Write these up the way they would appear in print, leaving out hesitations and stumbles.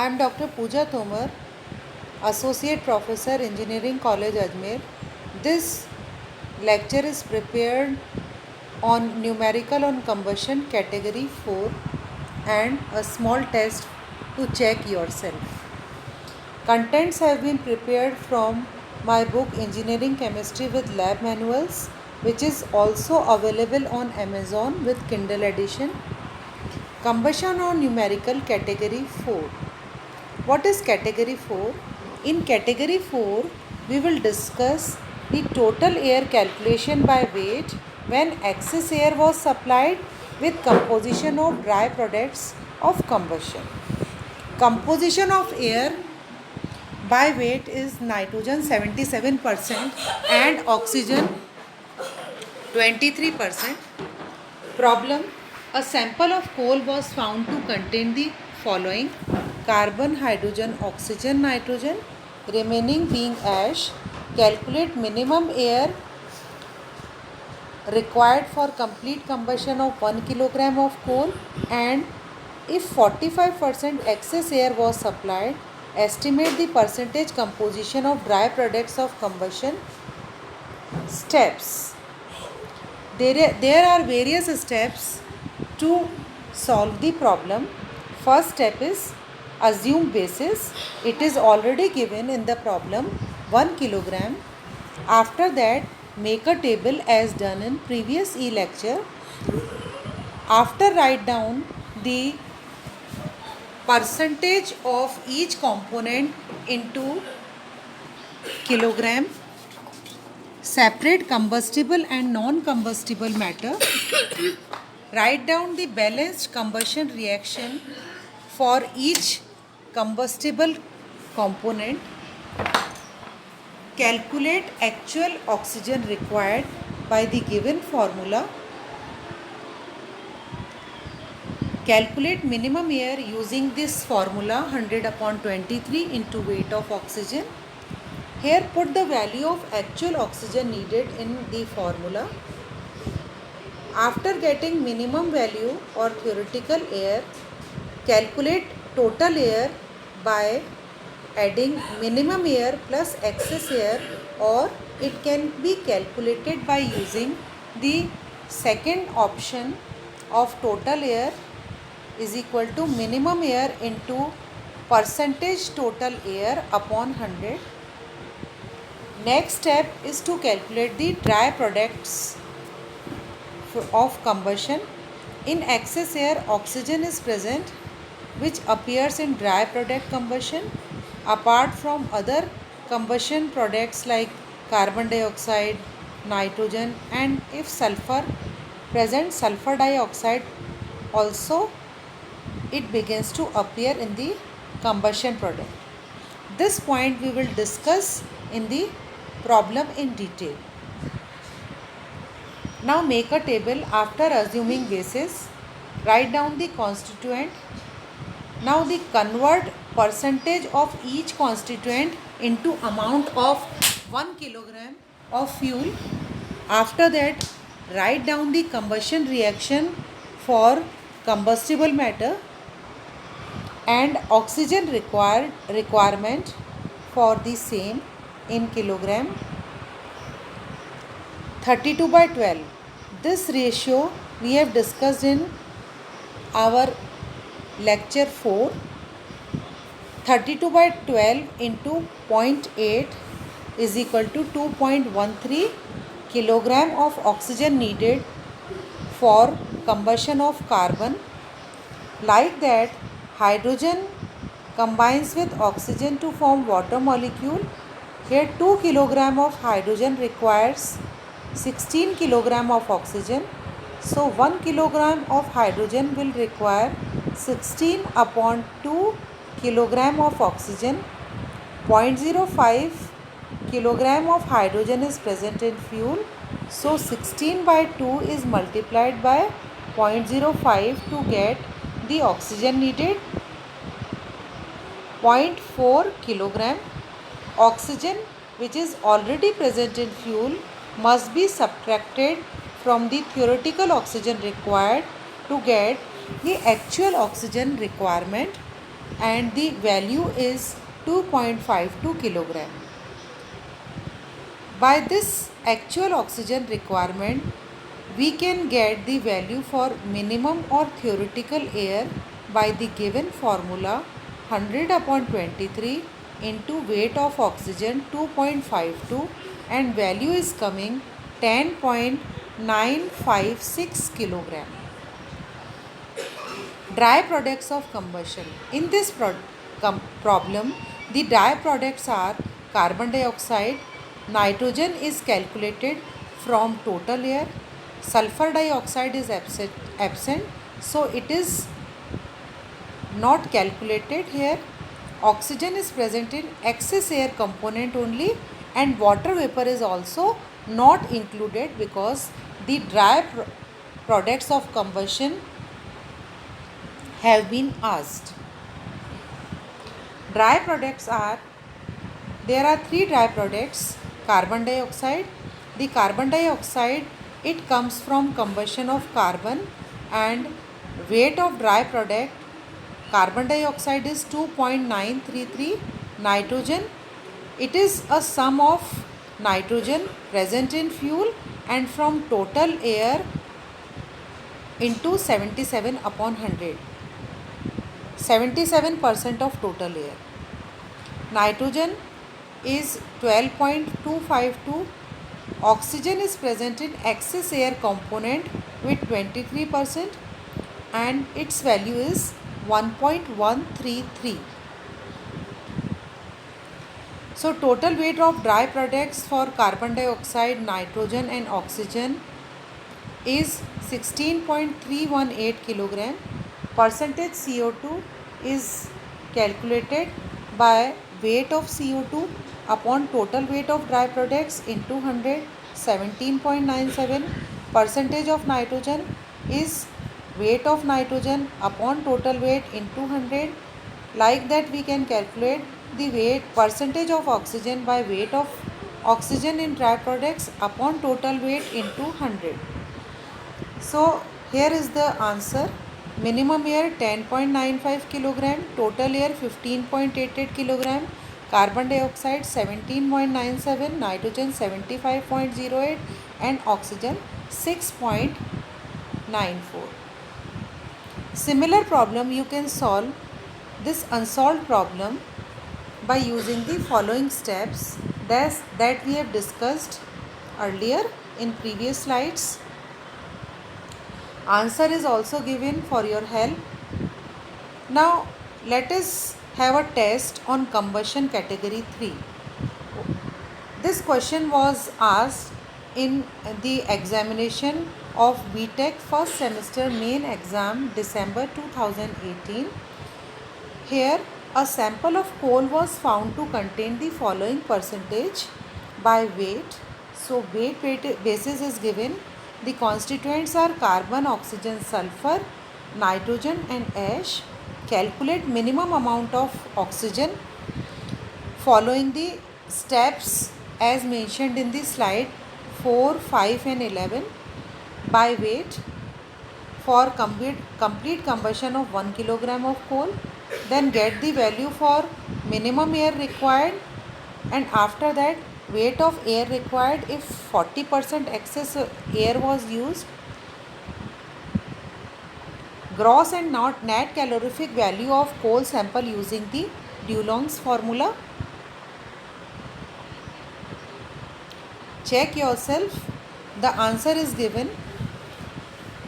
am Dr. Pooja Tomar, Associate Professor, Engineering College, Ajmer. This lecture is prepared on numerical on combustion category 4 and a small test to check yourself. Contents have been prepared from my book Engineering Chemistry with Lab Manuals, which is also available on Amazon with Kindle edition. Combustion on numerical category 4. What is category 4? In category 4, we will discuss the total air calculation by weight when excess air was supplied with composition of dry products of combustion. Composition of air by weight is nitrogen 77% and oxygen 23%. Problem: a sample of coal was found to contain the following: carbon, hydrogen, oxygen, nitrogen, remaining being ash. Calculate minimum air required for complete combustion of 1 kilogram of coal, and if 45% excess air was supplied, estimate the percentage composition of dry products of combustion. Steps. There are various steps to solve the problem. First step is assume basis. It is already given in the problem 1 kilogram. After that, make a table as done in previous lecture. After, write down the percentage of each component into kilogram. Separate combustible and non-combustible matter. Write down the balanced combustion reaction for each combustible component. Calculate actual oxygen required by the given formula. Calculate minimum air using this formula 100/23 into weight of oxygen. Here put the value of actual oxygen needed in the formula. After getting minimum value or theoretical air, calculate total air by adding minimum air plus excess air, or it can be calculated by using the second option of total air is equal to minimum air into percentage total air upon 100. Next step is to calculate the dry products of combustion. In excess air, oxygen is present, which appears in dry product combustion. Apart from other combustion products like carbon dioxide, nitrogen, and if sulfur present, sulfur dioxide also it begins to appear in the combustion product. This point we will discuss in the problem in detail. Now make a table after assuming basis. Write down the constituent. Now the convert percentage of each constituent into amount of 1 kilogram of fuel. After that, write down the combustion reaction for combustible matter and oxygen requirement for the same in kilogram. 32/12. This ratio we have discussed in our lecture 4. 32/12 into 0.8 is equal to 2.13 kilogram of oxygen needed for combustion of carbon. Like that, hydrogen combines with oxygen to form water molecule. Here 2 kilogram of hydrogen requires 16 kilogram of oxygen. So 1 kilogram of hydrogen will require 16 upon 2 kilogram of oxygen. 0.05 kilogram of hydrogen is present in fuel. So 16/2 is multiplied by 0.05 to get the oxygen needed. 0.4 kilogram. Oxygen which is already present in fuel must be subtracted from the theoretical oxygen required to get the actual oxygen requirement. and the value is 2.52 kilogram. By this actual oxygen requirement, we can get the value for minimum or theoretical air by the given formula 100 upon 23 into weight of oxygen 2.52 and value is coming 10.956 kilogram. Dry products of combustion. In this problem, the dry products are carbon dioxide, nitrogen is calculated from total air, sulfur dioxide is absent, so it is not calculated here. Oxygen is present in excess air component only, and water vapor is also not included because the dry products of combustion have been asked. Dry products are, there are three dry products. Carbon dioxide. The carbon dioxide, it comes from combustion of carbon, and weight of dry product carbon dioxide is 2.933. Nitrogen, it is a sum of nitrogen present in fuel and from total air into 77 upon 100. 77% of total air. Nitrogen is 12.252. Oxygen is present in excess air component with 23% and its value is 1.133. So total weight of dry products for carbon dioxide, nitrogen and oxygen is 16.318 kilogram. Percentage CO2 is calculated by weight of CO2 upon total weight of dry products into 100, 17.97. Percentage of nitrogen is weight of nitrogen upon total weight into 100. Like that we can calculate the weight percentage of oxygen by weight of oxygen in dry products upon total weight into 100. So here is the answer. Minimum air 10.95 kilogram, total air 15.88 kilogram, carbon dioxide 17.97, nitrogen 75.08 and oxygen 6.94. Similar problem you can solve this unsolved problem by using the following steps that we have discussed earlier in previous slides. Answer is also given for your help. Now let us have a test on combustion category 3. This question was asked in the examination of BTech first semester main exam December 2018. Here a sample of coal was found to contain the following percentage by weight. So weight basis is given. The constituents are carbon, oxygen, sulfur, nitrogen and ash. Calculate minimum amount of oxygen following the steps as mentioned in the slide 4, 5 and 11 by weight for complete combustion of 1 kilogram of coal. Then get the value for minimum air required, and after that weight of air required if 40% excess air was used. Gross and net calorific value of coal sample using the Dulong's formula. Check yourself. The answer is given.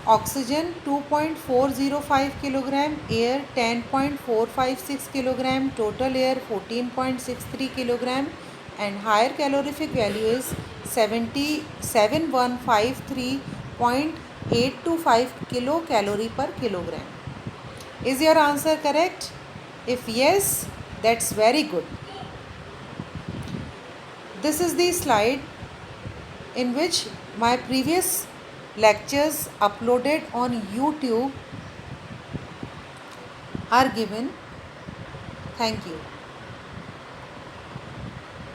Oxygen 2.405 kilogram, air 10.456 kilogram, total air 14.63 kilogram and higher calorific value is 77153.825 kilocalorie per kilogram. Is your answer correct? If yes, that's very good. This is the slide in which my previous lectures uploaded on YouTube are given. Thank you.